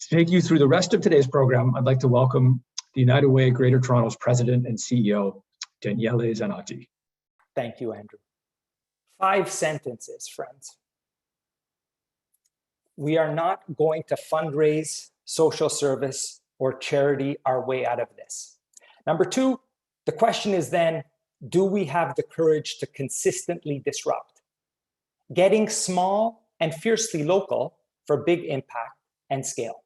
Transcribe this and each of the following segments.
To take you through the rest of today's program, I'd like to welcome the United Way Greater Toronto's President and CEO, Daniele Zanotti. Thank you, Andrew. 5 sentences, friends. We are not going to fundraise, social service, or charity our way out of this. Number 2, the question is then, do we have the courage to consistently disrupt? Getting small and fiercely local for big impact and scale.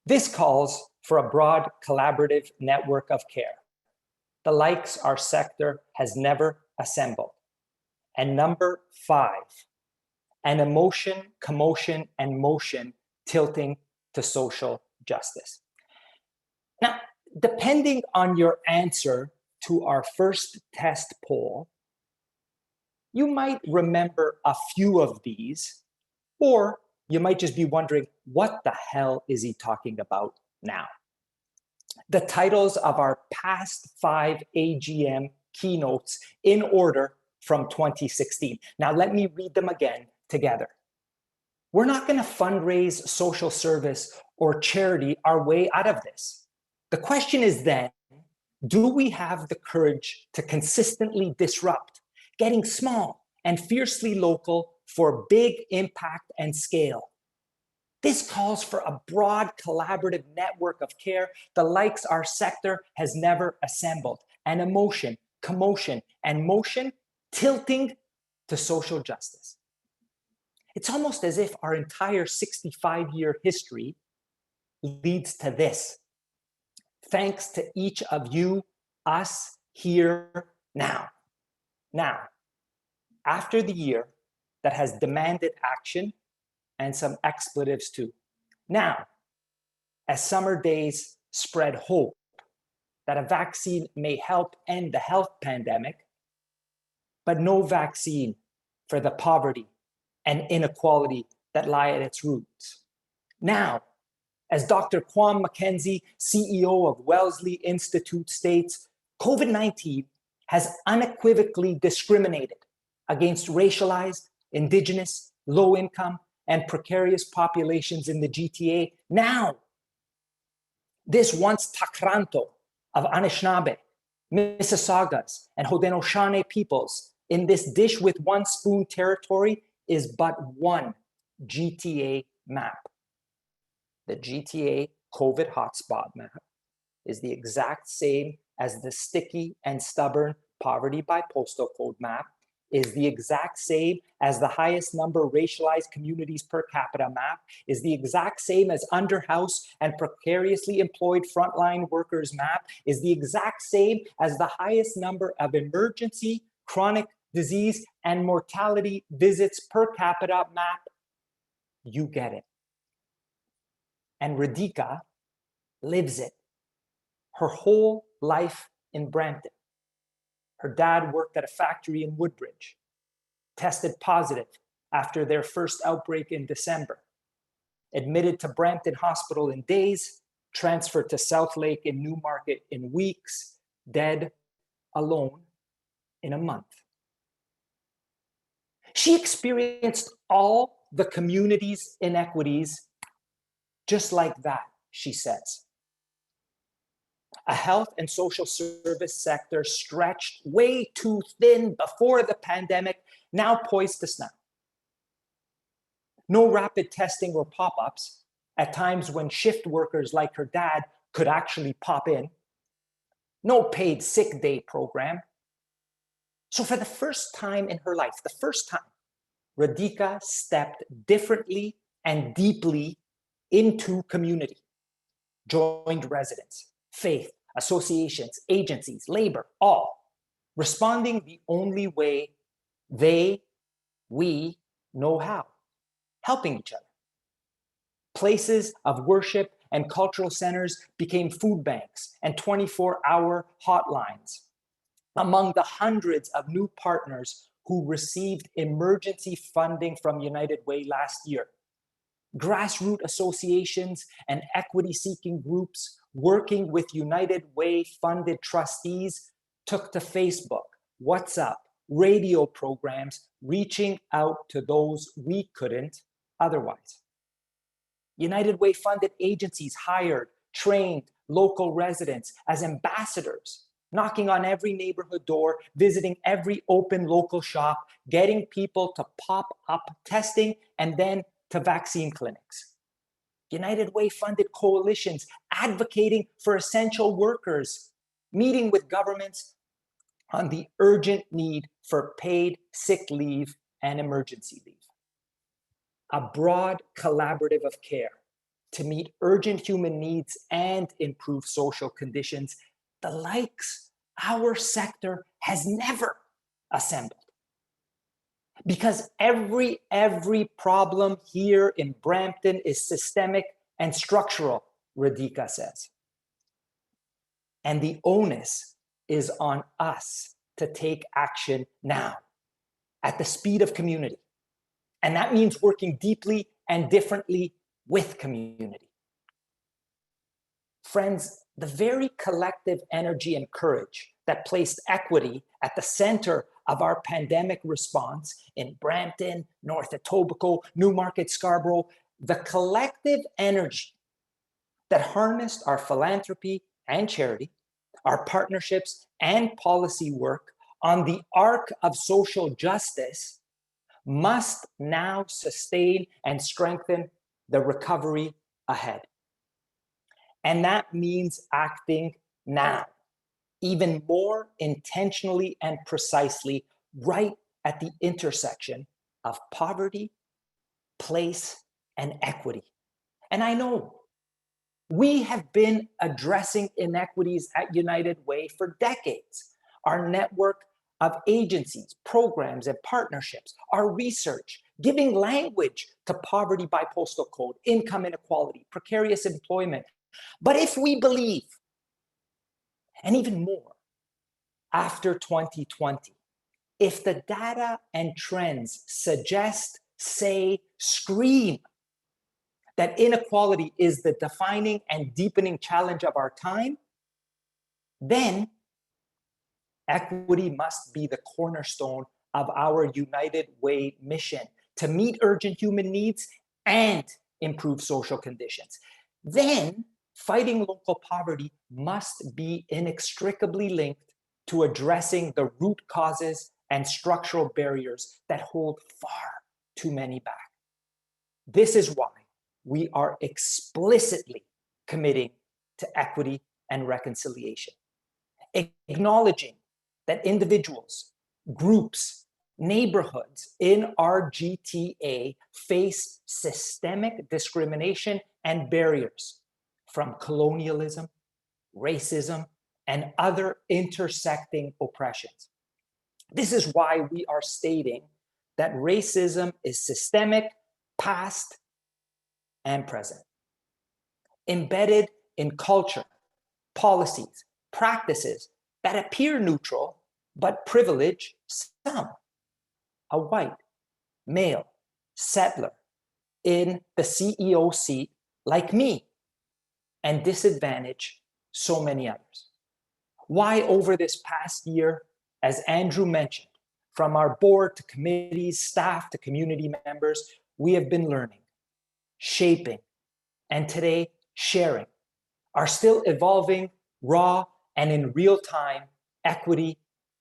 This calls for a broad collaborative network of care. The likes our sector has never assembled. And number 5, an emotion, commotion, and motion tilting to social justice. Now, depending on your answer to our first test poll, you might remember a few of these, or you might just be wondering, what the hell is he talking about now? The titles of our past 5 AGM keynotes in order from 2016. Now, let me read them again together. We're not going to fundraise, social service, or charity our way out of this. The question is then, do we have the courage to consistently disrupt, getting small and fiercely local for big impact and scale? This calls for a broad collaborative network of care, the likes our sector has never assembled, an emotion, commotion, and motion tilting to social justice. It's almost as if our entire 65-year history leads to this. Thanks to each of you, us, here, now. Now, after the year that has demanded action and some expletives too. Now, as summer days spread hope that a vaccine may help end the health pandemic, but no vaccine for the poverty and inequality that lie at its roots. Now, as Dr. Kwame Mackenzie, CEO of Wellesley Institute states, COVID-19 has unequivocally discriminated against racialized, Indigenous, low-income, and precarious populations in the GTA. Now, this once Takranto of Anishinaabe, Mississaugas, and Haudenosaunee peoples in this dish with one spoon territory is but one GTA map. The GTA COVID hotspot map is the exact same as the sticky and stubborn poverty by postal code map, is the exact same as the highest number racialized communities per capita map, is the exact same as underhouse and precariously employed frontline workers map, is the exact same as the highest number of emergency, chronic disease, and mortality visits per capita map. You get it. And Radhika lives it. Her whole life in Brampton. Her dad worked at a factory in Woodbridge, tested positive after their first outbreak in December, admitted to Brampton Hospital in days, transferred to South Lake in Newmarket in weeks, dead alone in a month. She experienced all the community's inequities just like that, she says. A health and social service sector stretched way too thin before the pandemic, now poised to snap. No rapid testing or pop-ups at times when shift workers like her dad could actually pop in. No paid sick day program. So for the first time in her life, the first time, Radhika stepped differently and deeply into community, joined residents, faith, associations, agencies, labor, all, responding the only way we know how, helping each other. Places of worship and cultural centers became food banks and 24-hour hotlines. Among the hundreds of new partners who received emergency funding from United Way last year, grassroots associations and equity-seeking groups working with United Way-funded trustees took to Facebook, WhatsApp, radio programs, reaching out to those we couldn't otherwise. United Way funded agencies hired, trained local residents as ambassadors, knocking on every neighborhood door, visiting every open local shop, getting people to pop up testing and then to vaccine clinics. United Way funded coalitions advocating for essential workers, meeting with governments on the urgent need for paid sick leave and emergency leave. A broad collaborative of care to meet urgent human needs and improve social conditions, the likes our sector has never assembled. Because every problem here in Brampton is systemic and structural, Radhika says. And the onus is on us to take action now at the speed of community. And that means working deeply and differently with community. Friends, the very collective energy and courage that placed equity at the center of our pandemic response in Brampton, North Etobicoke, Newmarket, Scarborough, the collective energy that harnessed our philanthropy and charity, our partnerships and policy work on the arc of social justice must now sustain and strengthen the recovery ahead. And that means acting now, even more intentionally and precisely, right at the intersection of poverty, place, and equity. And I know we have been addressing inequities at United Way for decades. Our network of agencies, programs, and partnerships, our research, giving language to poverty by postal code, income inequality, precarious employment. But if we believe, and even more, after 2020, if the data and trends suggest, say, scream that inequality is the defining and deepening challenge of our time, then equity must be the cornerstone of our United Way mission to meet urgent human needs and improve social conditions. Then fighting local poverty must be inextricably linked to addressing the root causes and structural barriers that hold far too many back. This is why we are explicitly committing to equity and reconciliation, acknowledging that individuals, groups, neighborhoods in our GTA face systemic discrimination and barriers from colonialism, racism, and other intersecting oppressions. This is why we are stating that racism is systemic, past, and present, embedded in culture, policies, practices that appear neutral but privilege some. A white, male, settler in the CEO seat like me, and disadvantage so many others. Why over this past year, as Andrew mentioned, from our board to committees, staff to community members, we have been learning, shaping, and today sharing our still evolving, raw, and in real time equity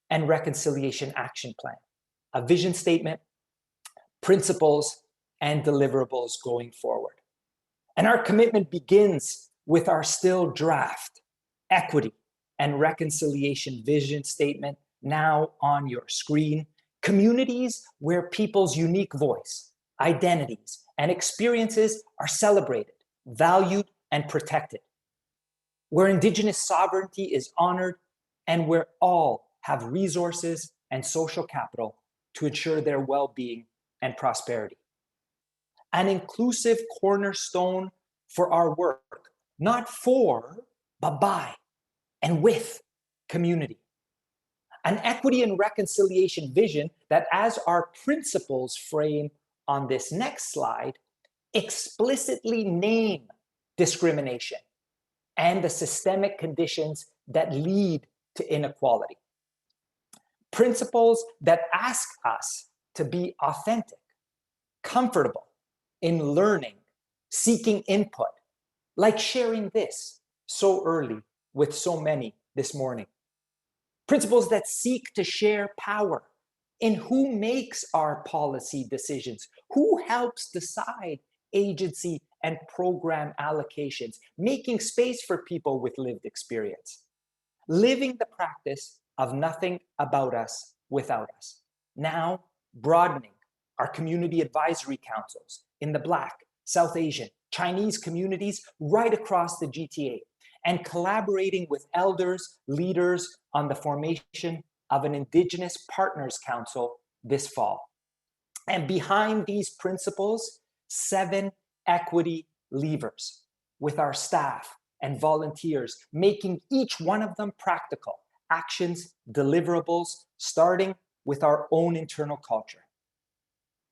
and reconciliation action plan, a vision statement, principles, and deliverables going forward. And our commitment begins with our still draft equity and reconciliation vision statement now on your screen. Communities where people's unique voice, identities, and experiences are celebrated, valued, and protected. Where Indigenous sovereignty is honored, and where all have resources and social capital to ensure their well-being and prosperity. An inclusive cornerstone for our work, not for, but by, and with community. An equity and reconciliation vision that, as our principles frame on this next slide, explicitly name discrimination and the systemic conditions that lead to inequality. Principles that ask us to be authentic, comfortable in learning, seeking input, like sharing this so early with so many this morning. Principles that seek to share power in who makes our policy decisions, who helps decide agency and program allocations, making space for people with lived experience, living the practice of nothing about us without us. Now, broadening our community advisory councils in the Black, South Asian, Chinese communities right across the GTA, and collaborating with elders, leaders on the formation of an Indigenous Partners Council this fall. And behind these principles, 7 equity levers with our staff and volunteers, making each one of them practical actions, deliverables, starting with our own internal culture,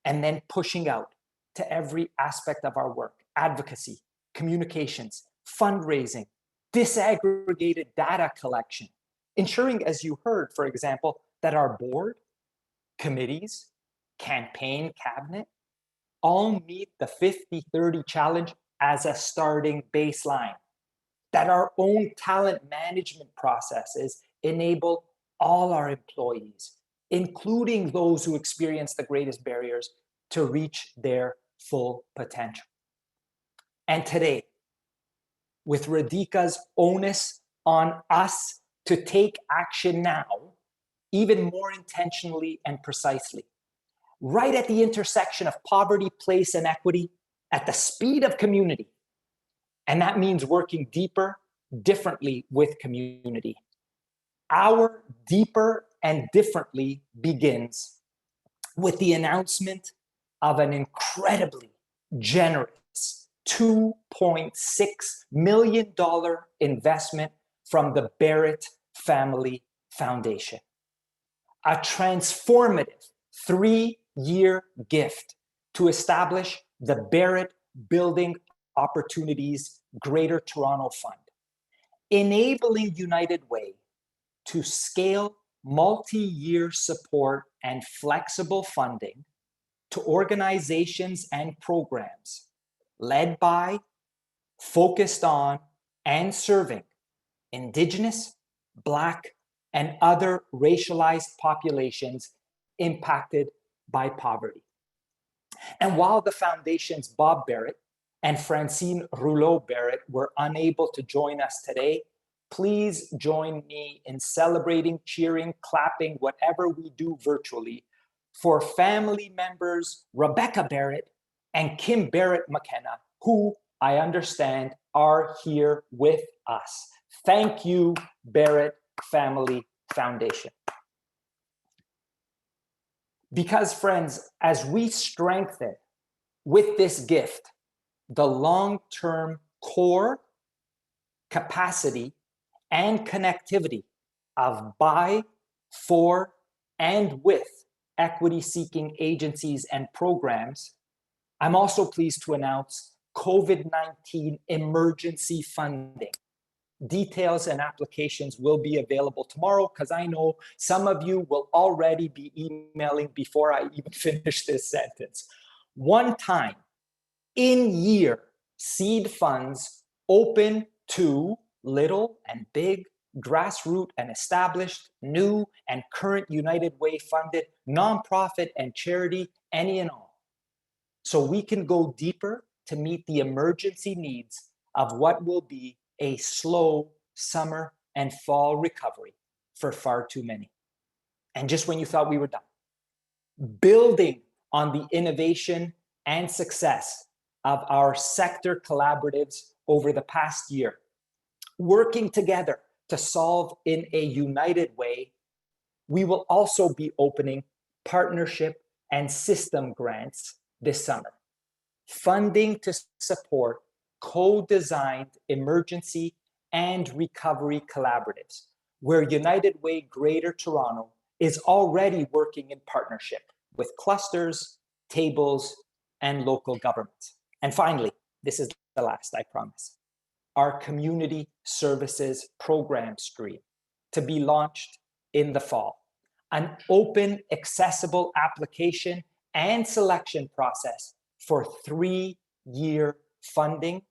and then pushing out to every aspect of our work: advocacy, communications, fundraising, disaggregated data collection, ensuring, as you heard, for example, that our board, committees, campaign cabinet all meet the 50-30 challenge as a starting baseline, that our own talent management processes enable all our employees, including those who experience the greatest barriers, to reach their full potential. And today, with Radhika's onus on us to take action now, even more intentionally and precisely, right at the intersection of poverty, place, and equity, at the speed of community. And that means working deeper, differently with community. Our deeper and differently begins with the announcement of an incredibly generous $2.6 million investment from the Barrett Family Foundation. A transformative 3-year gift to establish the Barrett Building Opportunities Greater Toronto Fund, enabling United Way to scale multi-year support and flexible funding to organizations and programs led by, focused on, and serving Indigenous, Black, and other racialized populations impacted by poverty. And while the Foundation's Bob Barrett and Francine Rouleau-Barrett were unable to join us today, please join me in celebrating, cheering, clapping, whatever we do virtually, for family members Rebecca Barrett and Kim Barrett McKenna, who I understand are here with us. Thank you, Barrett Family Foundation. Because, friends, as we strengthen with this gift the long-term core capacity and connectivity of by, for, and with equity-seeking agencies and programs, I'm also pleased to announce COVID-19 emergency funding. Details and applications will be available tomorrow, because I know some of you will already be emailing before I even finish this sentence. One-time, in-year seed funds open to little and big, grassroots and established, new and current United Way funded, nonprofit and charity, any and all. So we can go deeper to meet the emergency needs of what will be a slow summer and fall recovery for far too many. And just when you thought we were done, building on the innovation and success of our sector collaboratives over the past year, working together to solve in a united way, we will also be opening partnership and system grants this summer, funding to support co-designed emergency and recovery collaboratives, where United Way Greater Toronto is already working in partnership with clusters, tables, and local governments. And finally, this is the last, I promise, our community services program stream to be launched in the fall, an open, accessible application and selection process for 3-year funding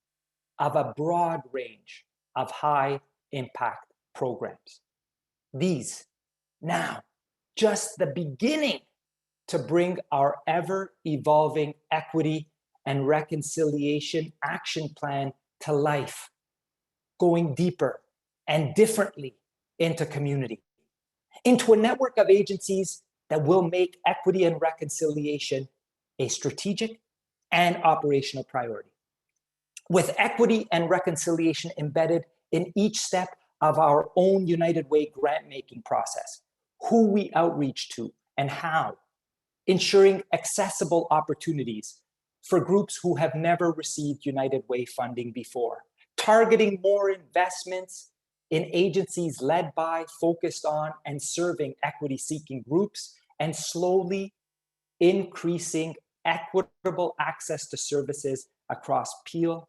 of a broad range of high impact programs. These now just the beginning to bring our ever evolving equity and reconciliation action plan to life, going deeper and differently into community, into a network of agencies that will make equity and reconciliation a strategic and operational priority. With equity and reconciliation embedded in each step of our own United Way grant-making process, who we outreach to and how, ensuring accessible opportunities for groups who have never received United Way funding before, targeting more investments in agencies led by, focused on, and serving equity-seeking groups, and slowly increasing equitable access to services across Peel,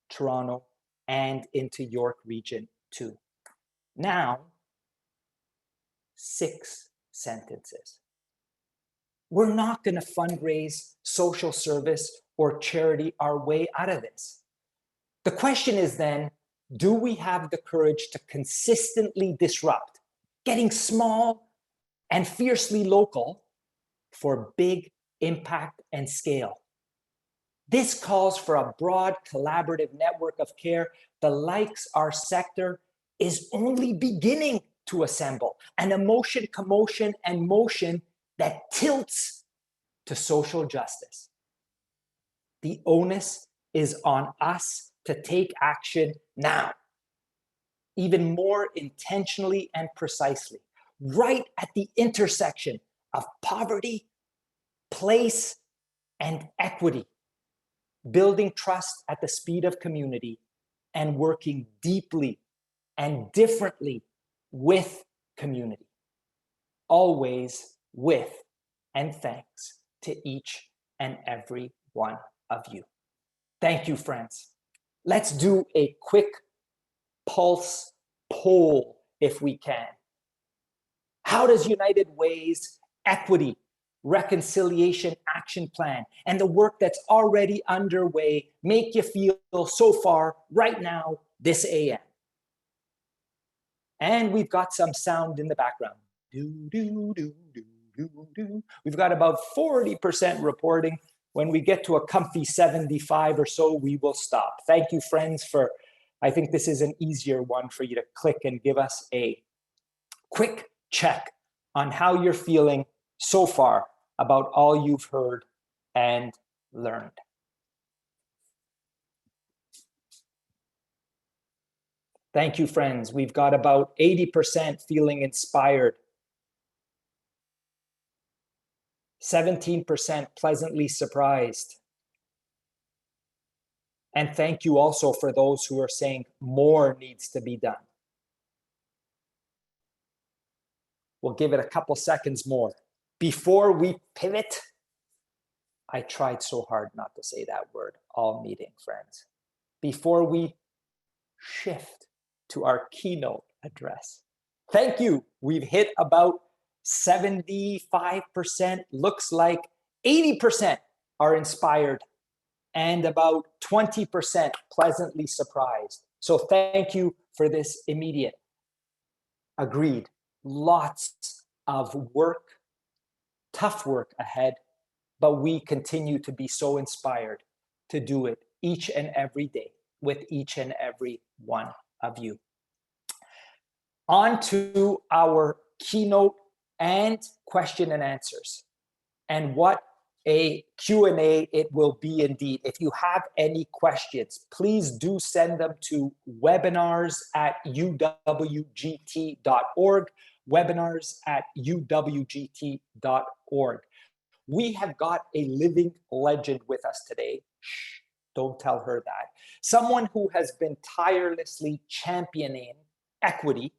Toronto, and into York Region too. Now, 6 sentences. We're not going to fundraise, social service, or charity our way out of this. The question is then, do we have the courage to consistently disrupt, getting small and fiercely local for big impact and scale? This calls for a broad collaborative network of care the likes our sector is only beginning to assemble, an emotion, commotion, and motion that tilts to social justice. The onus is on us to take action now, even more intentionally and precisely, right at the intersection of poverty, place, and equity, building trust at the speed of community, and working deeply and differently with community, always with and thanks to each and every one of you. Thank you, friends. Let's do a quick pulse poll if we can. How does United Way's equity, reconciliation action plan and the work that's already underway make you feel so far right now this AM? And we've got some sound in the background. Do, do, do, do, do, do. We've got about 40% reporting. When we get to a comfy 75 or so, we will stop. Thank you, friends, for, I think this is an easier one for you to click and give us a quick check on how you're feeling so far about all you've heard and learned. Thank you, friends. We've got about 80% feeling inspired, 17% pleasantly surprised. And thank you also for those who are saying more needs to be done. We'll give it a couple seconds more. Before we pivot, I tried so hard not to say that word all meeting, friends. Before we shift to our keynote address. Thank you. We've hit about 75%, looks like 80% are inspired, and about 20% pleasantly surprised. So thank you for this immediate. Agreed. Lots of work, tough work ahead, but we continue to be so inspired to do it each and every day with each and every one of you. On to our keynote and question and answers. And what a Q&A it will be indeed. If you have any questions, please do send them to webinars@uwgt.org, webinars@uwgt.org. We have got a living legend with us today. Shh, don't tell her that. Someone who has been tirelessly championing equity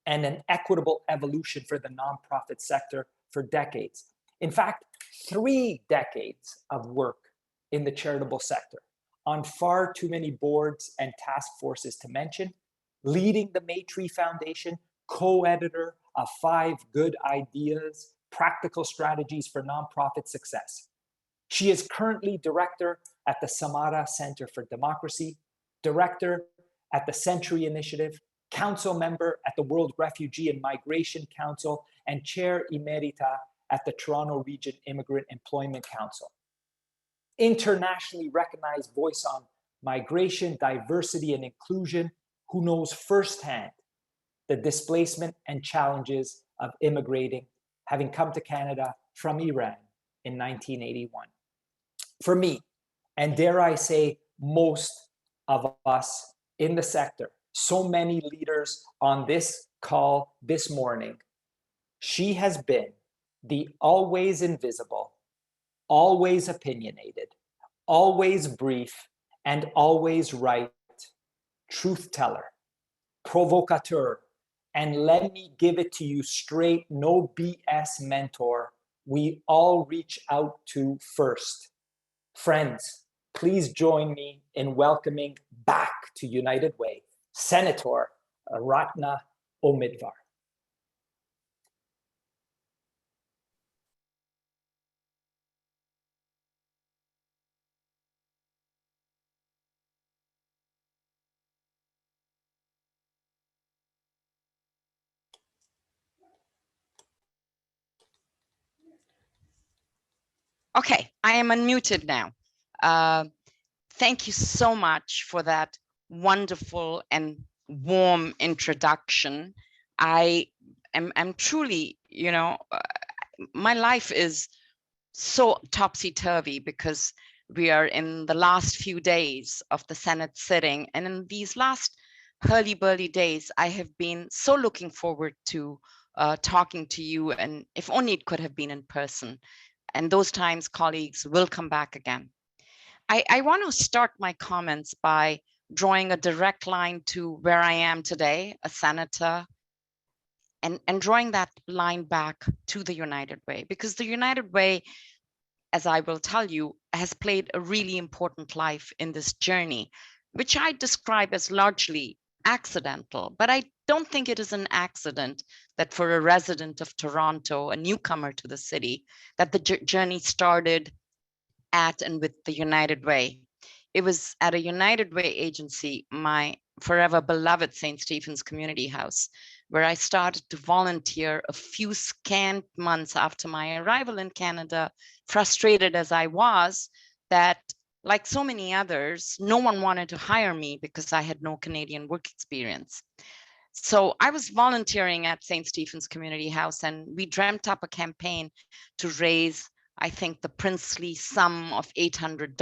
and an equitable evolution for the nonprofit sector for decades. In fact, 3 decades of work in the charitable sector on far too many boards and task forces to mention, leading the Maytree Foundation, co-editor of 5 Good Ideas, Practical Strategies for Nonprofit Success. She is currently director at the Samara Center for Democracy, director at the Century Initiative, council member at the World Refugee and Migration Council, and chair emerita at the Toronto Region Immigrant Employment Council. Internationally recognized voice on migration, diversity, and inclusion, who knows firsthand the displacement and challenges of immigrating, having come to Canada from Iran in 1981. For me, and dare I say, most of us in the sector, so many leaders on this call this morning, she has been the always invisible, always opinionated, always brief, and always right truth teller, provocateur, and let me give it to you straight, no BS mentor we all reach out to first. Friends, please join me in welcoming back to United Way, Senator Ratna Omidvar. Okay, I am unmuted now. Thank you so much for that wonderful and warm introduction. I'm truly, my life is so topsy-turvy because we are in the last few days of the Senate sitting. And in these last hurly-burly days, I have been so looking forward to talking to you, and if only it could have been in person. And those times, colleagues, will come back again. I want to start my comments by drawing a direct line to where I am today, a senator, and drawing that line back to the United Way, because the United Way, as I will tell you, has played a really important life in this journey, which I describe as largely accidental, but I don't think it is an accident that for a resident of Toronto, a newcomer to the city, that the journey started at and with the United Way. It was at a United Way agency, my forever beloved St. Stephen's Community House, where I started to volunteer a few scant months after my arrival in Canada, frustrated as I was that, like so many others, no one wanted to hire me because I had no Canadian work experience. So I was volunteering at St. Stephen's Community House, and we dreamt up a campaign to raise, I think, the princely sum of $800.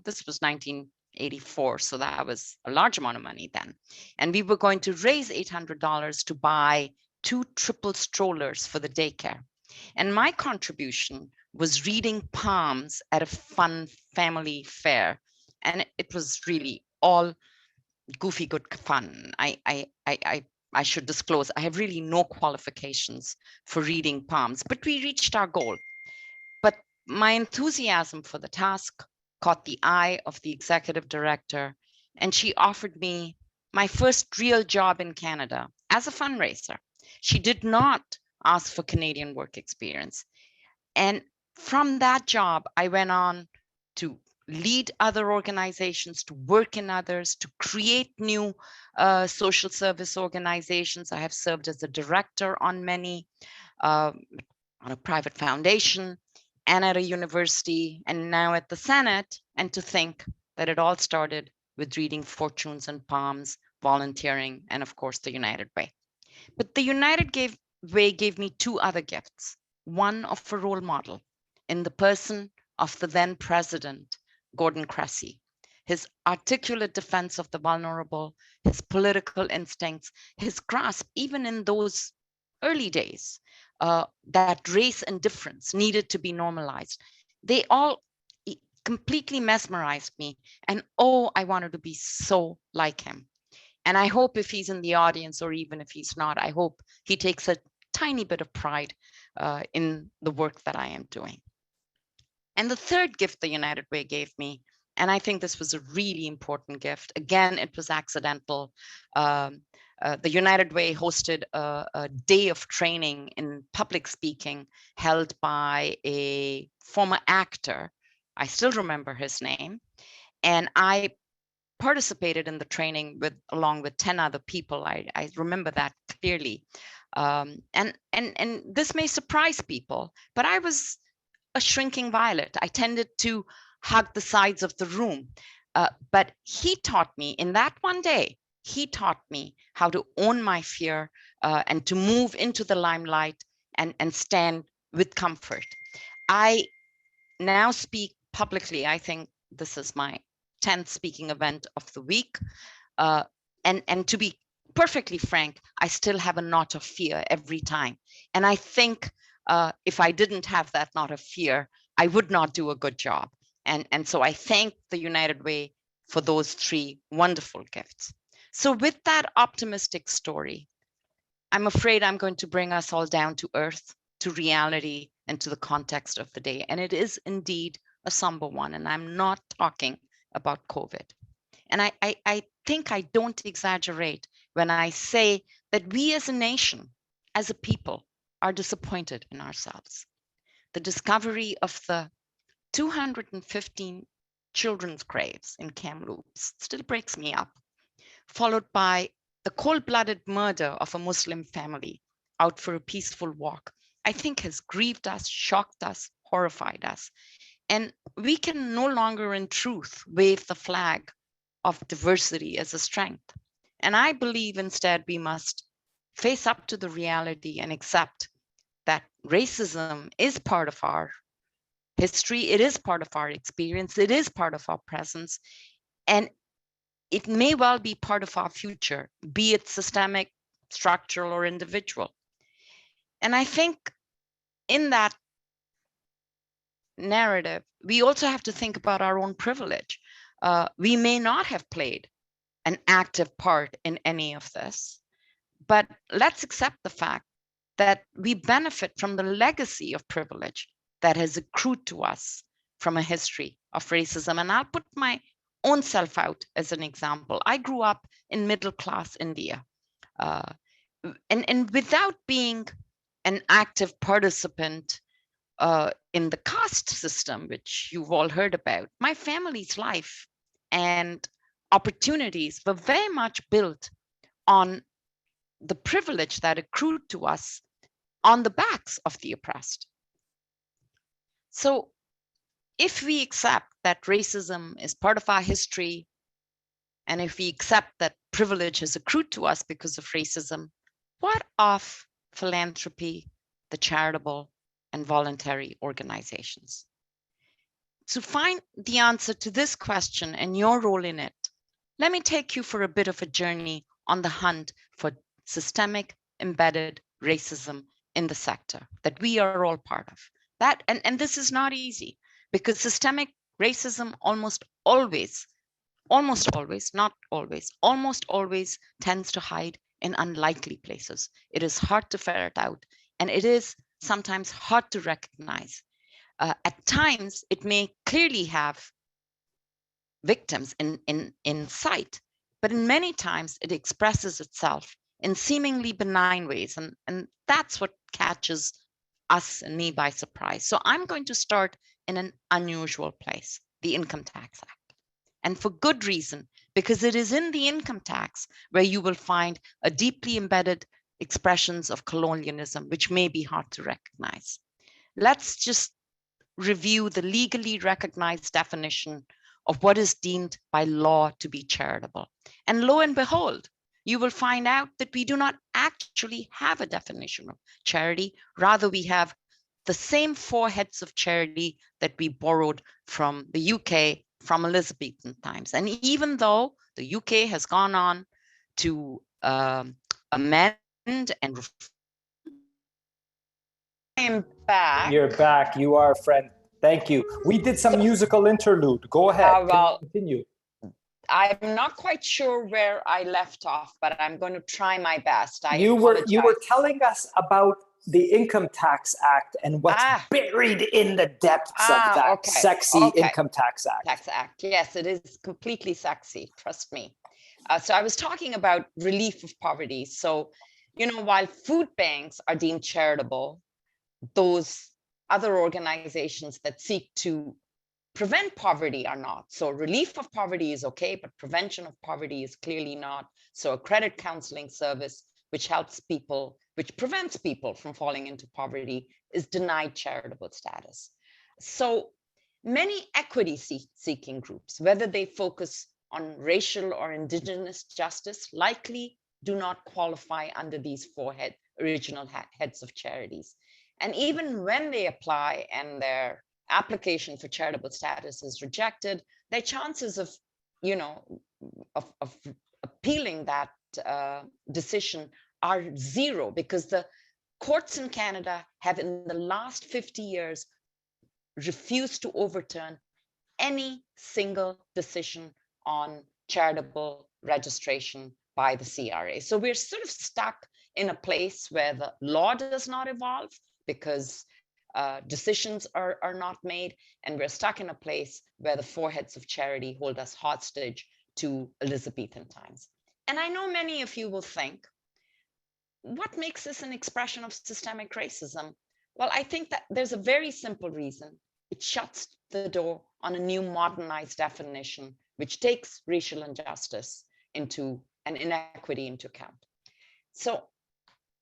This was 1984, so that was a large amount of money then. And we were going to raise $800 to buy 2 triple strollers for the daycare. And my contribution was reading palms at a fun family fair. And it was really all goofy good fun. I should disclose, I have really no qualifications for reading palms, but we reached our goal. But my enthusiasm for the task caught the eye of the executive director, and she offered me my first real job in Canada as a fundraiser. She did not ask for Canadian work experience. And from that job, I went on to lead other organizations, to work in others, to create new social service organizations. I have served as a director on many, on a private foundation, and at a university, and now at the Senate. And to think that it all started with reading fortunes and palms, volunteering, and of course, the United Way. But the United Way gave me 2 other gifts. One of a role model in the person of the then president, Gordon Cressy. His articulate defense of the vulnerable, his political instincts, his grasp, even in those early days, that race and difference needed to be normalized. They all completely mesmerized me. And oh, I wanted to be so like him. And I hope if he's in the audience, or even if he's not, I hope he takes a tiny bit of pride in the work that I am doing. And the third gift the United Way gave me, and I think this was a really important gift. Again, it was accidental. The United Way hosted a day of training in public speaking held by a former actor I still remember his name. And I participated in the training along with 10 other people. I remember that clearly. And this may surprise people, but I was a shrinking violet. I tended to hug the sides of the room. But he taught me in that one day, he taught me how to own my fear and to move into the limelight and stand with comfort. I now speak publicly. I think this is my 10th speaking event of the week. And to be perfectly frank, I still have a knot of fear every time. And I think if I didn't have that knot of fear, I would not do a good job. And so I thank the United Way for those 3 wonderful gifts. So with that optimistic story, I'm afraid I'm going to bring us all down to earth, to reality, and to the context of the day. And it is indeed a somber one. And I'm not talking about COVID. And I think I don't exaggerate when I say that we as a nation, as a people, are disappointed in ourselves. The discovery of the 215 children's graves in Kamloops still breaks me up, followed by the cold-blooded murder of a Muslim family out for a peaceful walk, I think has grieved us, shocked us, horrified us. And we can no longer in truth wave the flag of diversity as a strength. And I believe instead we must face up to the reality and accept that racism is part of our history, it is part of our experience, it is part of our presence, and it may well be part of our future, be it systemic, structural, or individual. And I think in that narrative, we also have to think about our own privilege. We may not have played an active part in any of this, but let's accept the fact that we benefit from the legacy of privilege that has accrued to us from a history of racism. And I'll put my own self out as an example. I grew up in middle-class India. And without being an active participant in the caste system, which you've all heard about, my family's life and opportunities were very much built on the privilege that accrued to us on the backs of the oppressed. So if we accept that racism is part of our history, and if we accept that privilege has accrued to us because of racism, what of philanthropy, the charitable and voluntary organizations? To find the answer to this question and your role in it, let me take you for a bit of a journey on the hunt for systemic embedded racism in the sector that we are all part of. That and this is not easy because systemic racism almost always, not always, almost always tends to hide in unlikely places. It is hard to ferret out, and it is sometimes hard to recognize. At times, it may clearly have victims in sight, but in many times it expresses itself in seemingly benign ways, and that's what catches us and me by surprise. So I'm going to start in an unusual place, the Income Tax Act. And for good reason, because it is in the income tax where you will find a deeply embedded expressions of colonialism, which may be hard to recognize. Let's just review the legally recognized definition of what is deemed by law to be charitable. And lo and behold, you will find out that we do not actually have a definition of charity. Rather, we have the same 4 heads of charity that we borrowed from the UK from Elizabethan times. And even though the UK has gone on to amend and I am back. You're back. You are a friend. Thank you. We did some musical interlude. Go ahead. Well, continue. I'm not quite sure where I left off, but I'm going to try my best. You were telling us about the Income Tax Act and what's buried in the depths of that sexy Income Tax Act. Yes, it is completely sexy. Trust me. So I was talking about relief of poverty. So, you know, while food banks are deemed charitable, those other organizations that seek to prevent poverty are not. So relief of poverty is okay, but prevention of poverty is clearly not. So a credit counseling service, which helps people, which prevents people from falling into poverty, is denied charitable status. So many equity seeking groups, whether they focus on racial or indigenous justice, likely do not qualify under these four original heads of charities. And even when they apply and their application for charitable status is rejected, their chances of, of appealing that decision are zero, because the courts in Canada have in the last 50 years refused to overturn any single decision on charitable registration by the CRA. So we're sort of stuck in a place where the law does not evolve because decisions are not made, and we're stuck in a place where the four heads of charity hold us hostage to Elizabethan times. And I know many of you will think, what makes this an expression of systemic racism? Well, I think that there's a very simple reason. It shuts the door on a new modernized definition, which takes racial injustice and inequity into account. So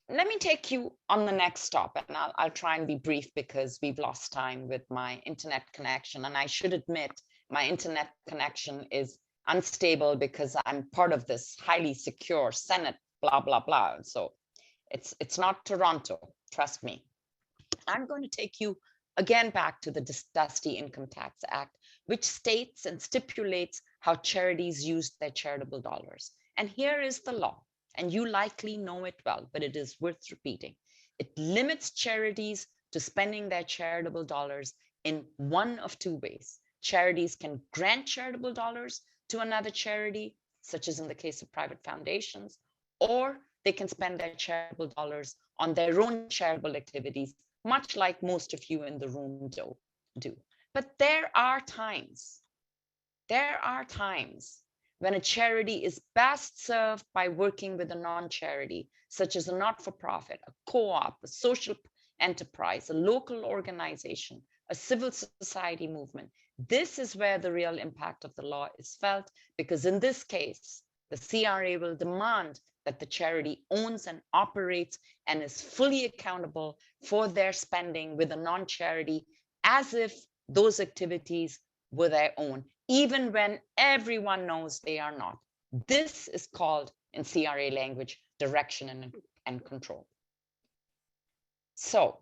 let me take you on the next stop, and I'll try and be brief because we've lost time with my internet connection. And I should admit, my internet connection is unstable because I'm part of this highly secure Senate, blah, blah, blah. So it's not Toronto, trust me. I'm going to take you again back to the Dusty Income Tax Act, which states and stipulates how charities use their charitable dollars. And here is the law, and you likely know it well, but it is worth repeating. It limits charities to spending their charitable dollars in one of two ways. Charities can grant charitable dollars to another charity, such as in the case of private foundations, or they can spend their charitable dollars on their own charitable activities, much like most of you in the room do. But there are times when a charity is best served by working with a non-charity, such as a not-for-profit, a co-op, a social enterprise, a local organization, a civil society movement. This is where the real impact of the law is felt, because in this case, the CRA will demand that the charity owns and operates and is fully accountable for their spending with a non-charity, as if those activities were their own, even when everyone knows they are not. This is called, in CRA language, direction and control. So,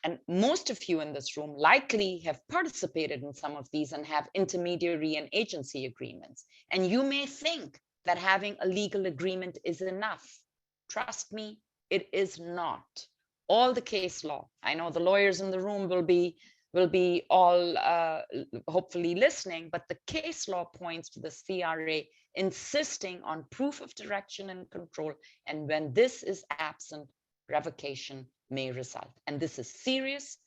and most of you in this room likely have participated in some of these and have intermediary and agency agreements. And you may think that having a legal agreement is enough. Trust me, it is not. All the case law, I know the lawyers in the room will be all hopefully listening, but the case law points to the CRA insisting on proof of direction and control. And when this is absent, revocation may result. And this is serious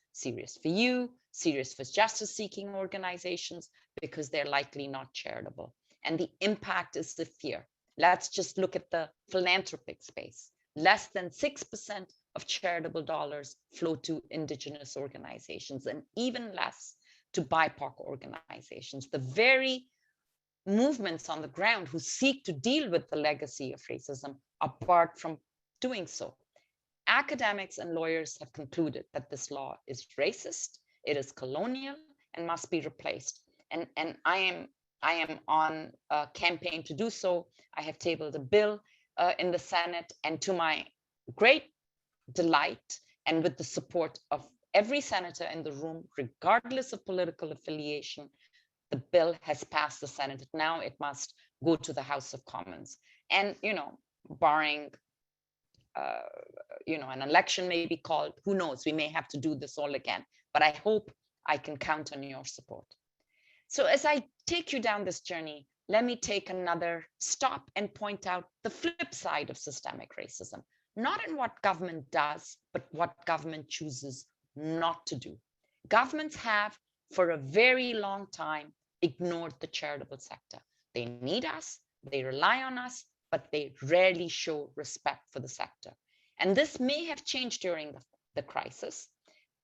for you, serious for justice-seeking organizations, because they're likely not charitable. And the impact is severe. Let's just look at the philanthropic space. Less than 6% of charitable dollars flow to Indigenous organizations, and even less to BIPOC organizations. The very movements on the ground who seek to deal with the legacy of racism are barred from doing so. Academics and lawyers have concluded that this law is racist, it is colonial, and must be replaced. And I am on a campaign to do so. I have tabled a bill in the Senate, and to my great delight, and with the support of every senator in the room, regardless of political affiliation, the bill has passed the Senate. Now it must go to the House of Commons. And, barring an election may be called, who knows, we may have to do this all again, but I hope I can count on your support. So as I take you down this journey, let me take another stop and point out the flip side of systemic racism, not in what government does, but what government chooses not to do. Governments have, for a very long time, ignored the charitable sector. They need us, they rely on us, but they rarely show respect for the sector. And this may have changed during the crisis,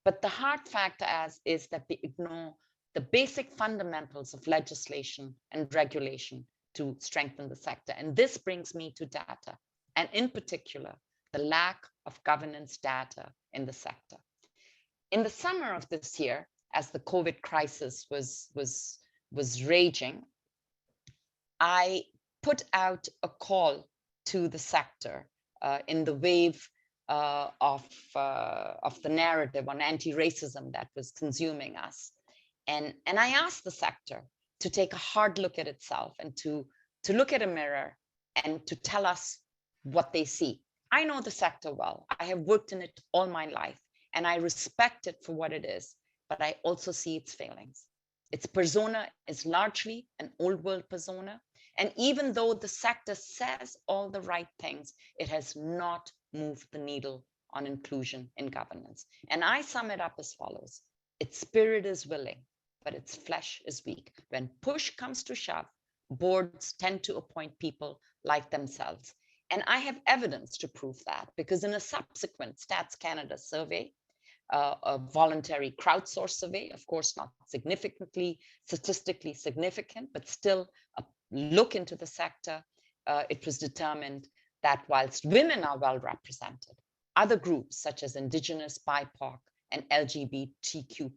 but the hard factor is that they ignore the basic fundamentals of legislation and regulation to strengthen the sector. And this brings me to data, and in particular, the lack of governance data in the sector. In the summer of this year, as the COVID crisis was raging, I put out a call to the sector in the wave of the narrative on anti-racism that was consuming us. And I asked the sector to take a hard look at itself and to look at a mirror and to tell us what they see. I know the sector well. I have worked in it all my life, and I respect it for what it is, but I also see its failings. Its persona is largely an old world persona. And even though the sector says all the right things, it has not moved the needle on inclusion in governance. And I sum it up as follows. Its spirit is willing, but its flesh is weak. When push comes to shove, boards tend to appoint people like themselves. And I have evidence to prove that, because in a subsequent Stats Canada survey, a voluntary crowdsourced survey, of course, not significantly, statistically significant, but still a look into the sector, it was determined that whilst women are well represented, other groups such as Indigenous, BIPOC, and LGBTQ+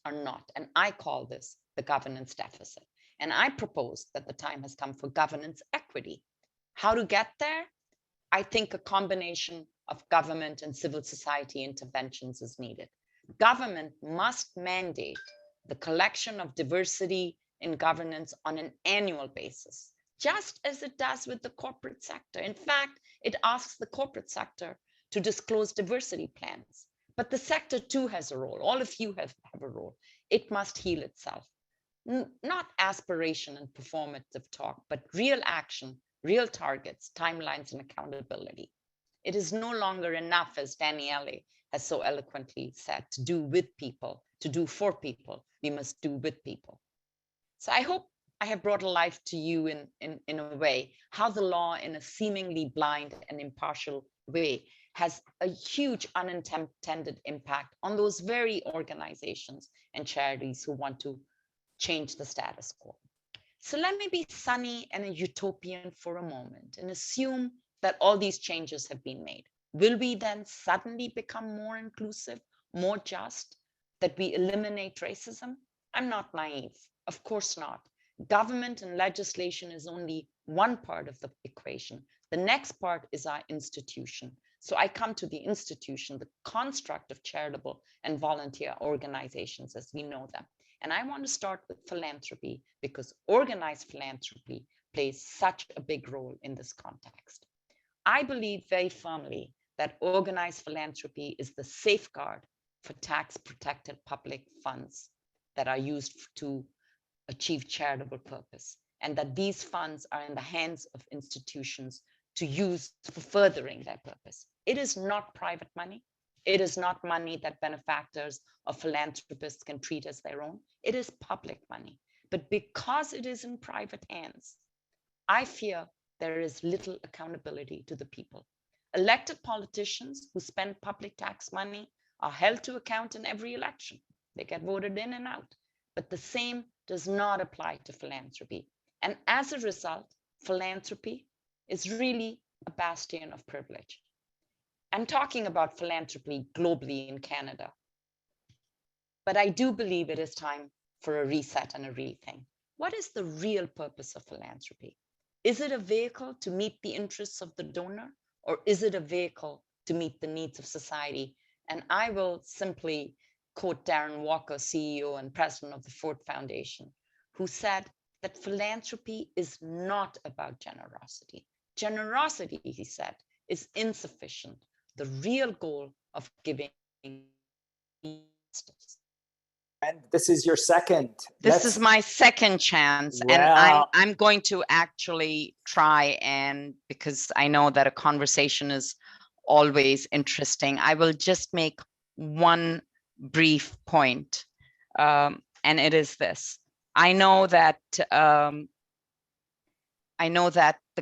are not. And I call this the governance deficit. And I propose that the time has come for governance equity. How to get there? I think a combination of government and civil society interventions is needed. Government must mandate the collection of diversity in governance on an annual basis, just as it does with the corporate sector. In fact, it asks the corporate sector to disclose diversity plans. But the sector too has a role. All of you have a role. It must heal itself. Not aspiration and performative talk, but real action, real targets, timelines, and accountability. It is no longer enough, as Daniele has so eloquently said, to do with people, to do for people. We must do with people. So I hope I have brought alive to you in a way how the law, in a seemingly blind and impartial way, has a huge unintended impact on those very organizations and charities who want to change the status quo. So let me be sunny and a utopian for a moment and assume that all these changes have been made. Will we then suddenly become more inclusive, more just, that we eliminate racism? I'm not naive, of course not. Government and legislation is only one part of the equation. The next part is our institution. So I come to the institution, the construct of charitable and volunteer organizations as we know them. And I want to start with philanthropy, because organized philanthropy plays such a big role in this context. I believe very firmly that organized philanthropy is the safeguard for tax-protected public funds that are used to achieve charitable purpose, and that these funds are in the hands of institutions to use for furthering their purpose. It is not private money. It is not money that benefactors or philanthropists can treat as their own. It is public money. But because it is in private hands, I fear there is little accountability to the people. Elected politicians who spend public tax money are held to account in every election. They get voted in and out. But the same does not apply to philanthropy. And as a result, philanthropy is really a bastion of privilege. I'm talking about philanthropy globally in Canada. But I do believe it is time for a reset and a rethink. What is the real purpose of philanthropy? Is it a vehicle to meet the interests of the donor, or is it a vehicle to meet the needs of society? And I will simply quote Darren Walker, CEO and president of the Ford Foundation, who said that philanthropy is not about generosity. Generosity, he said, is insufficient. The real goal of giving justice. And this is your second. This is my second chance. Well, and I'm going to actually try, and because I know that a conversation is always interesting, I will just make one brief point. And it is this. I know that the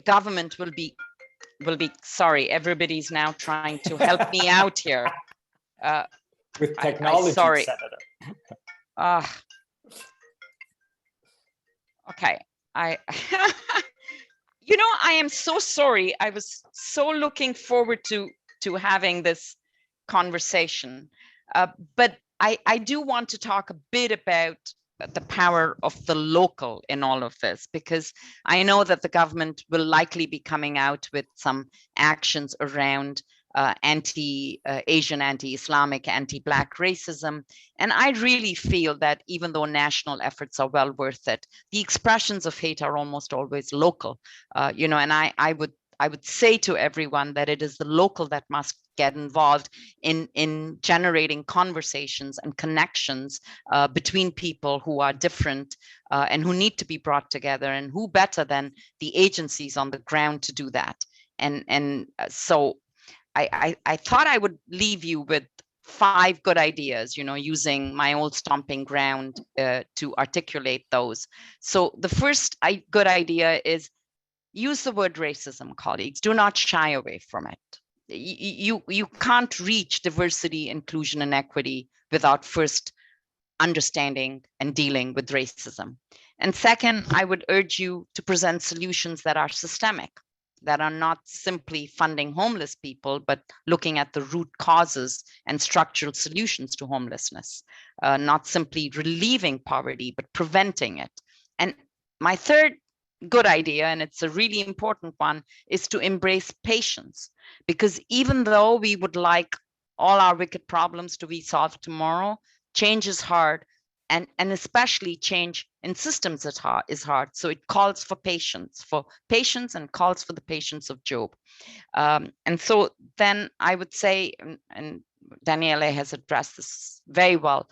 government will be sorry, everybody's now trying to help me out here. With technology, sorry. Senator. Okay, I, you know, I am so sorry. I was so looking forward to having this conversation, but I do want to talk a bit about the power of the local in all of this, because I know that the government will likely be coming out with some actions around anti-Asian, anti-Islamic, anti-Black racism. And I really feel that even though national efforts are well worth it, the expressions of hate are almost always local. You know, and I would say to everyone that it is the local that must get involved in generating conversations and connections between people who are different and who need to be brought together, and who better than the agencies on the ground to do that. So I thought I would leave you with 5 good ideas, you know, using my old stomping ground to articulate those. So the first good idea is use the word racism, colleagues. Do not shy away from it. You can't reach diversity, inclusion, and equity without first understanding and dealing with racism. And second, I would urge you to present solutions that are systemic, that are not simply funding homeless people, but looking at the root causes and structural solutions to homelessness, not simply relieving poverty, but preventing it. And my third good idea, and it's a really important one, is to embrace patience, because even though we would like all our wicked problems to be solved tomorrow, change is hard, and especially change in systems is hard. So it calls for patience, and calls for the patience of Job. And so then I would say, and Daniele has addressed this very well,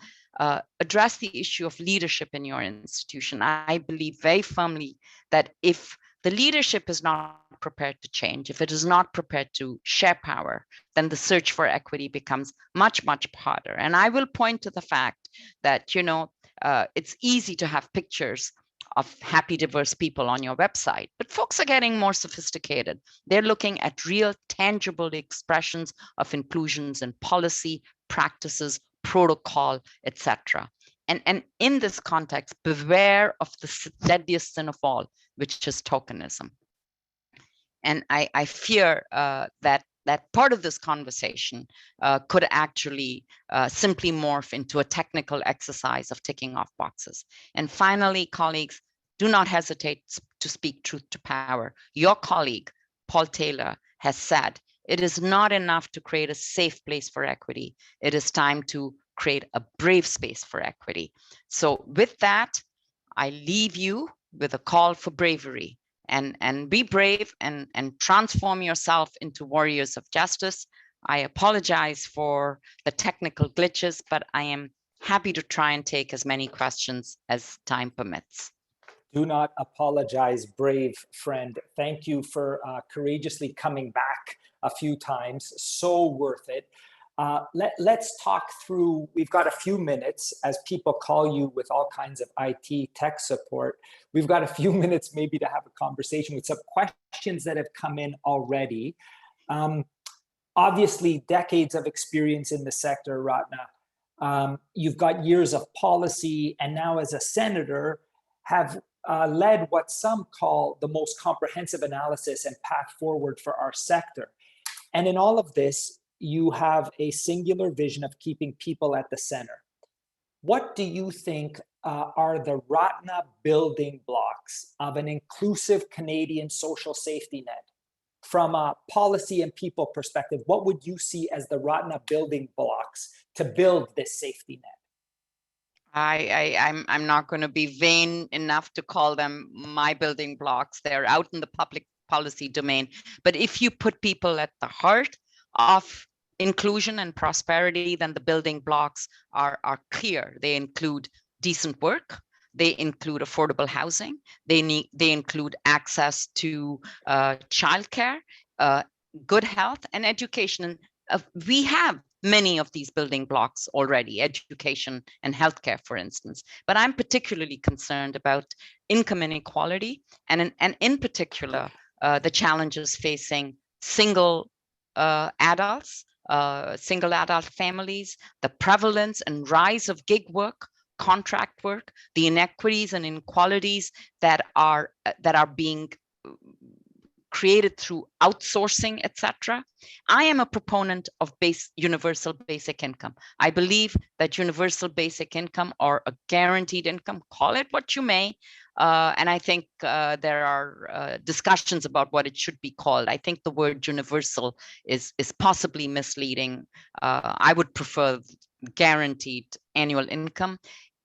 address the issue of leadership in your institution. I believe very firmly that if the leadership is not prepared to change, if it is not prepared to share power, then the search for equity becomes much, much harder. And I will point to the fact that, you know, it's easy to have pictures of happy, diverse people on your website, but folks are getting more sophisticated. They're looking at real, tangible expressions of inclusions in policy, practices, protocol, etc. And in this context, beware of the deadliest sin of all, which is tokenism. And I fear that part of this conversation could actually simply morph into a technical exercise of ticking off boxes. And finally, colleagues, do not hesitate to speak truth to power. Your colleague, Paul Taylor, has said, it is not enough to create a safe place for equity. It is time to create a brave space for equity. So with that, I leave you with a call for bravery. And be brave and transform yourself into warriors of justice. I apologize for the technical glitches, but I am happy to try and take as many questions as time permits. Do not apologize, brave friend. Thank you for courageously coming back a few times. So worth it. Let's talk through, we've got a few minutes as people call you with all kinds of IT tech support. We've got a few minutes maybe to have a conversation with some questions that have come in already. Obviously, decades of experience in the sector, Ratna. You've got years of policy, and now as a senator have led what some call the most comprehensive analysis and path forward for our sector. And in all of this, you have a singular vision of keeping people at the center. What do you think are the Ratna building blocks of an inclusive Canadian social safety net? From a policy and people perspective, what would you see as the Ratna building blocks to build this safety net? I'm not going to be vain enough to call them my building blocks. They're out in the public policy domain. But if you put people at the heart of inclusion and prosperity, then the building blocks are clear. They include decent work. They include affordable housing. They include access to childcare, good health, and education. And we have many of these building blocks already, education and healthcare, for instance. But I'm particularly concerned about income inequality, and in particular, the challenges facing single adults, single adult families, the prevalence and rise of gig work, contract work, the inequities and inequalities that are being created through outsourcing, etc. I am a proponent of universal basic income. I believe that universal basic income or a guaranteed income, call it what you may, and I think there are discussions about what it should be called. I think the word universal is possibly misleading. I would prefer guaranteed annual income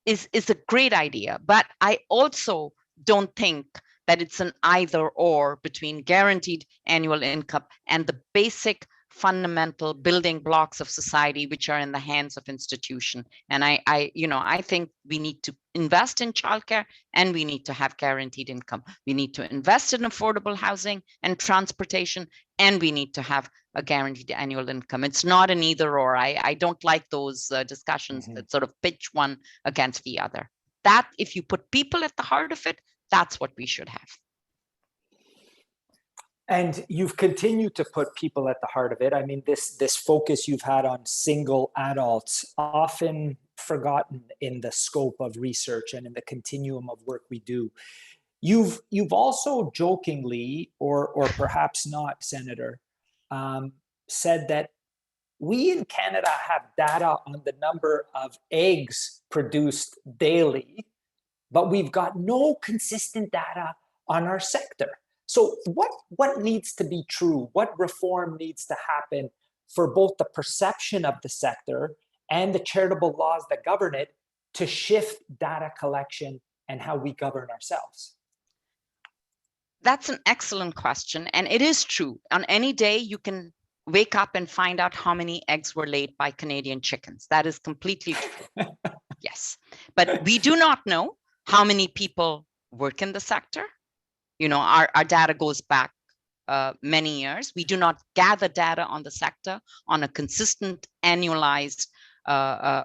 is a great idea, but I also don't think that it's an either or between guaranteed annual income and the basic fundamental building blocks of society, which are in the hands of institution. And I think we need to invest in childcare and we need to have guaranteed income. We need to invest in affordable housing and transportation, and we need to have a guaranteed annual income. It's not an either or. I don't like those discussions that sort of pitch one against the other. That if you put people at the heart of it, that's what we should have. And you've continued to put people at the heart of it. I mean, this focus you've had on single adults, often forgotten in the scope of research and in the continuum of work we do. You've also jokingly, or perhaps not, Senator, said that we in Canada have data on the number of eggs produced daily, but we've got no consistent data on our sector. So what needs to be true? What reform needs to happen for both the perception of the sector and the charitable laws that govern it to shift data collection and how we govern ourselves? That's an excellent question. And it is true. On any day, you can wake up and find out how many eggs were laid by Canadian chickens. That is completely true. Yes. But we do not know how many people work in the sector. You know, our data goes back many years. We do not gather data on the sector on a consistent, annualized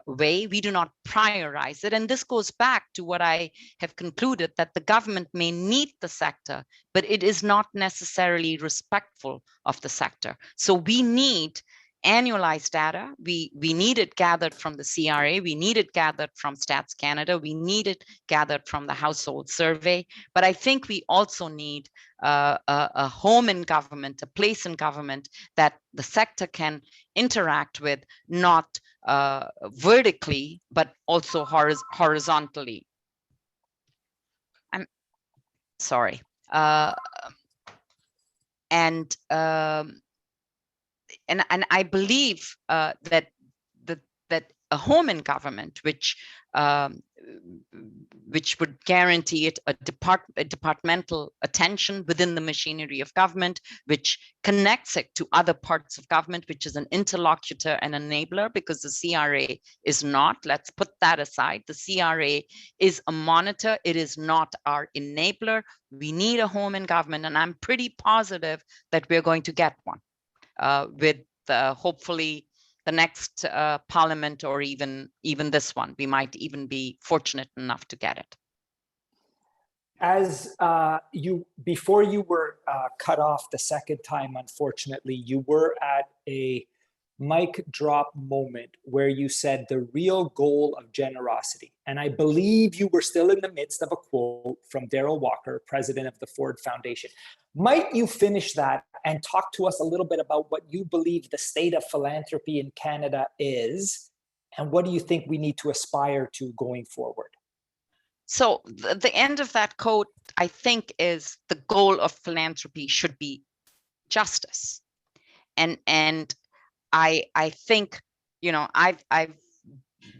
way. We do not prioritize it. And this goes back to what I have concluded, that the government may need the sector, but it is not necessarily respectful of the sector. So we need annualized data. We need it gathered from the CRA. We need it gathered from Stats Canada. We need it gathered from the household survey. But I think we also need a home in government, a place in government that the sector can interact with, not vertically, but also horizontally. I'm sorry. And I believe that a home in government, which would guarantee it a departmental attention within the machinery of government, which connects it to other parts of government, which is an interlocutor and enabler, because the CRA is not. Let's put that aside. The CRA is a monitor. It is not our enabler. We need a home in government, and I'm pretty positive that we're going to get one with hopefully the next parliament, or even this one. We might even be fortunate enough to get it. As before you were cut off the second time, unfortunately, you were at a mic drop moment where you said the real goal of generosity. And I believe you were still in the midst of a quote from Darrell Walker, president of the Ford Foundation. Might you finish that and talk to us a little bit about what you believe the state of philanthropy in Canada is, and what do you think we need to aspire to going forward? So the end of that quote, I think, is the goal of philanthropy should be justice. And I think, you know, I've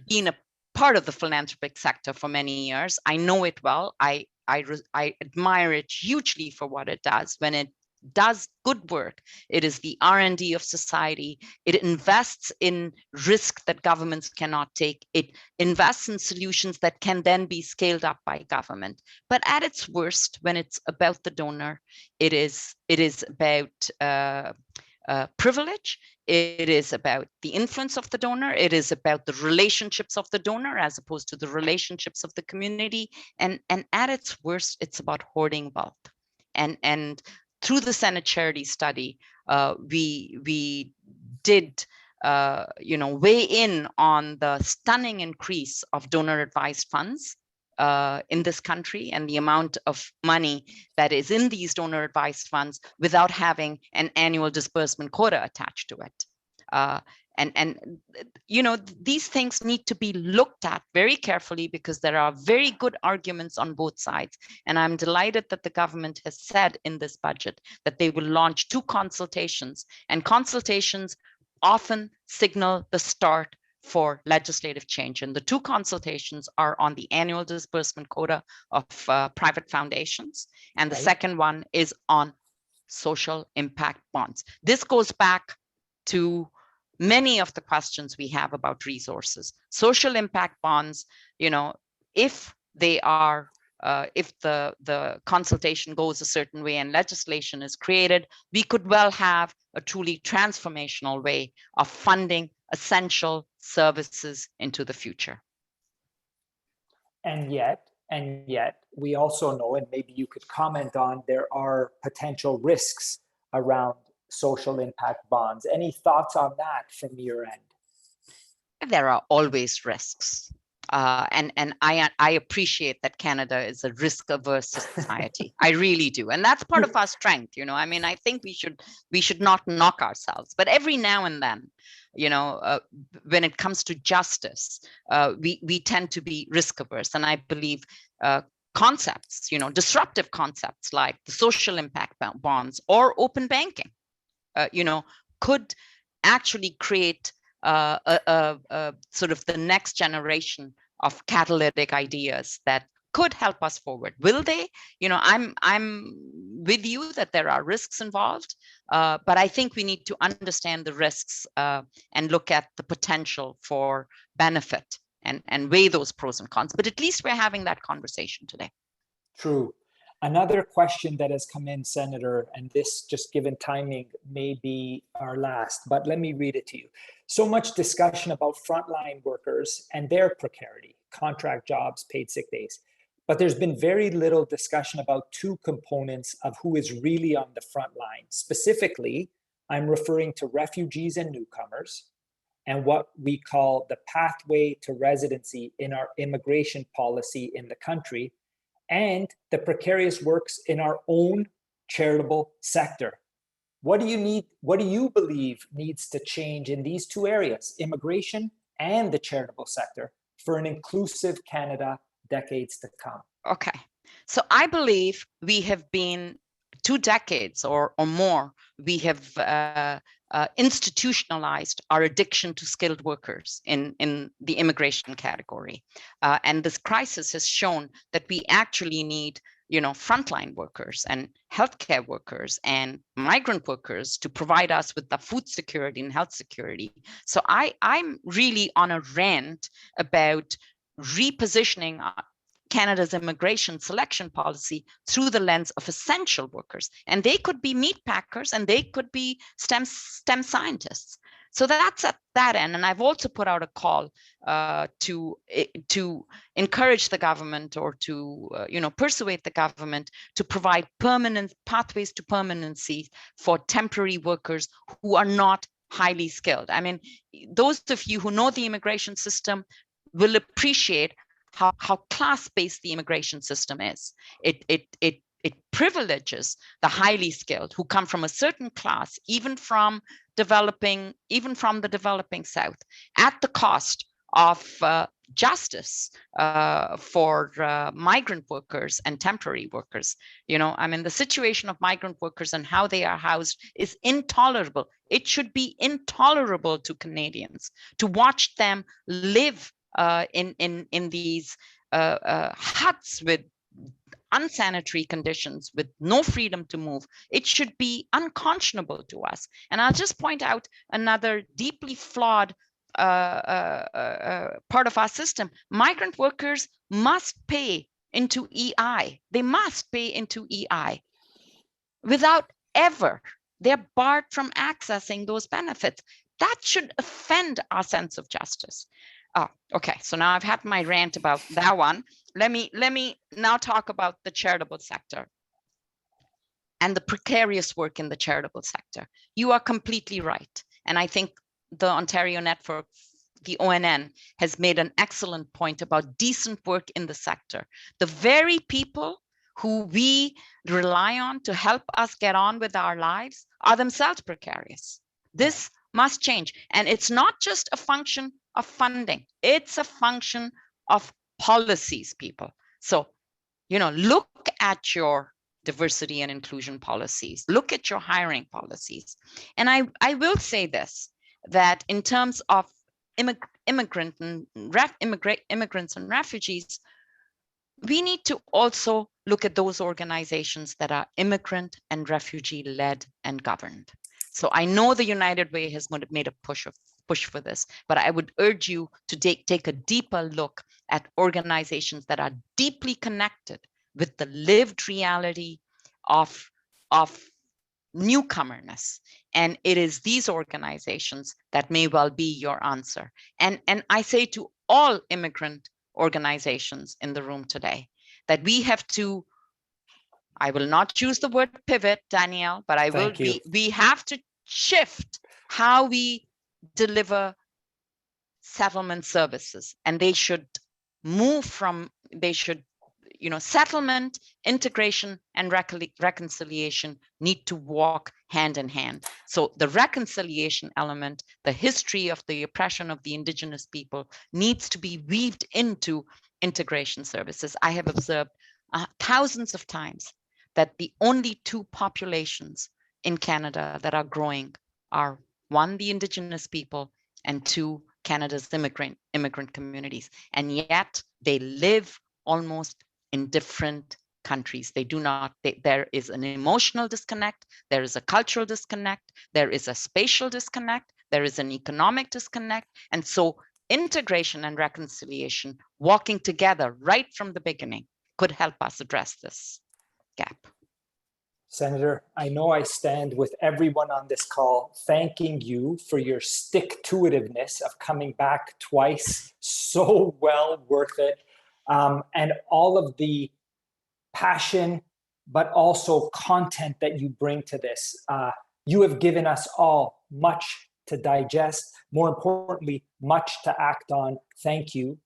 been a part of the philanthropic sector for many years. I know it well. I admire it hugely for what it does. When it does good work, it is the R&D of society. It invests in risk that governments cannot take. It invests in solutions that can then be scaled up by government. But at its worst, when it's about the donor, it is about privilege. It is about the influence of the donor. It is about the relationships of the donor as opposed to the relationships of the community. And at its worst, it's about hoarding wealth. And through the Senate Charity Study, we did weigh in on the stunning increase of donor advised funds in this country and the amount of money that is in these donor advised funds without having an annual disbursement quota attached to it. These things need to be looked at very carefully because there are very good arguments on both sides. And I'm delighted that the government has said in this budget that they will launch 2 consultations, and consultations often signal the start for legislative change. And the 2 consultations are on the annual disbursement quota of private foundations. And the second one is on social impact bonds. This goes back to many of the questions we have about resources. Social impact bonds, if they are, if the consultation goes a certain way and legislation is created, we could well have a truly transformational way of funding essential services into the future. And yet, we also know, and maybe you could comment on, there are potential risks around social impact bonds. Any thoughts on that from your end? There are always risks. And I appreciate that Canada is a risk-averse society. I really do, and that's part of our strength. I think we should not knock ourselves, but every now and then, when it comes to justice, we tend to be risk-averse, and I believe concepts, disruptive concepts like the social impact bonds or open banking, could actually create sort of the next generation of catalytic ideas that could help us forward. Will they? I'm with you that there are risks involved, but I think we need to understand the risks and look at the potential for benefit and weigh those pros and cons. But at least we're having that conversation today. True. Another question that has come in, Senator, and this, just given timing, may be our last, but let me read it to you. So much discussion about frontline workers and their precarity, contract jobs, paid sick days. But there's been very little discussion about 2 components of who is really on the front line. Specifically, I'm referring to refugees and newcomers and what we call the pathway to residency in our immigration policy in the country, and the precarious works in our own charitable sector. What do you believe needs to change in these 2 areas, immigration and the charitable sector, for an inclusive Canada decades to come? Okay, so I believe we have been 2 decades or more, we have institutionalized our addiction to skilled workers in the immigration category. And this crisis has shown that we actually need, frontline workers and healthcare workers and migrant workers to provide us with the food security and health security. So I'm really on a rant about repositioning Canada's immigration selection policy through the lens of essential workers. And they could be meat packers and they could be STEM scientists. So that's at that end. And I've also put out a call to encourage the government or to persuade the government to provide permanent pathways to permanency for temporary workers who are not highly skilled. Those of you who know the immigration system will appreciate how class-based the immigration system is. It privileges the highly skilled who come from a certain class, even from the developing South, at the cost of justice for migrant workers and temporary workers. The situation of migrant workers and how they are housed is intolerable. It should be intolerable to Canadians to watch them live in these huts with unsanitary conditions, with no freedom to move. It should be unconscionable to us. And I'll just point out another deeply flawed part of our system. Migrant workers must pay into EI. They must pay into EI. Without ever, they're barred from accessing those benefits. That should offend our sense of justice. Oh, okay. So now I've had my rant about that one. Let me now talk about the charitable sector and the precarious work in the charitable sector. You are completely right. And I think the Ontario Network, the ONN, has made an excellent point about decent work in the sector. The very people who we rely on to help us get on with our lives are themselves precarious. This must change. And it's not just a function of funding. It's a function of policies, people. So, look at your diversity and inclusion policies. Look at your hiring policies. And I will say this, that in terms of immigrants and refugees, we need to also look at those organizations that are immigrant and refugee led and governed. So I know the United Way has made a push for this, but I would urge you to take a deeper look at organizations that are deeply connected with the lived reality of newcomerness. And it is these organizations that may well be your answer. And I say to all immigrant organizations in the room today that we have to, I will not use the word pivot, Danielle, but we have to shift how we deliver settlement services. And they should move from, settlement, integration, and reconciliation need to walk hand in hand. So the reconciliation element, the history of the oppression of the Indigenous people, needs to be weaved into integration services. I have observed thousands of times that the only two populations in Canada that are growing are, one, the Indigenous people, and two, Canada's immigrant communities. And yet they live almost in different countries. They do not, there is an emotional disconnect, there is a cultural disconnect, there is a spatial disconnect, there is an economic disconnect. And so integration and reconciliation, walking together right from the beginning, could help us address this gap. Senator, I know I stand with everyone on this call thanking you for your stick-to-itiveness of coming back twice. So well worth it. And all of the passion, but also content that you bring to this. You have given us all much to digest, more importantly, much to act on. Thank you.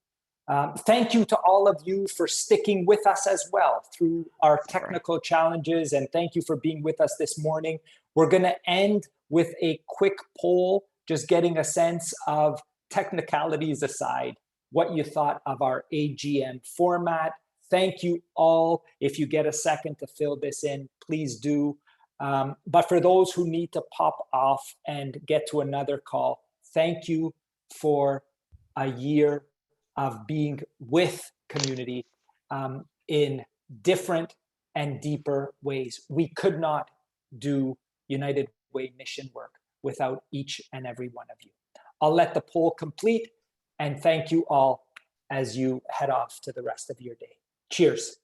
Thank you to all of you for sticking with us as well through our technical challenges, and thank you for being with us this morning. We're going to end with a quick poll, just getting a sense of, technicalities aside, what you thought of our AGM format. Thank you all. If you get a second to fill this in, please do. But for those who need to pop off and get to another call, thank you for a year of being with community in different and deeper ways. We could not do United Way mission work without each and every one of you. I'll let the poll complete, and thank you all as you head off to the rest of your day. Cheers.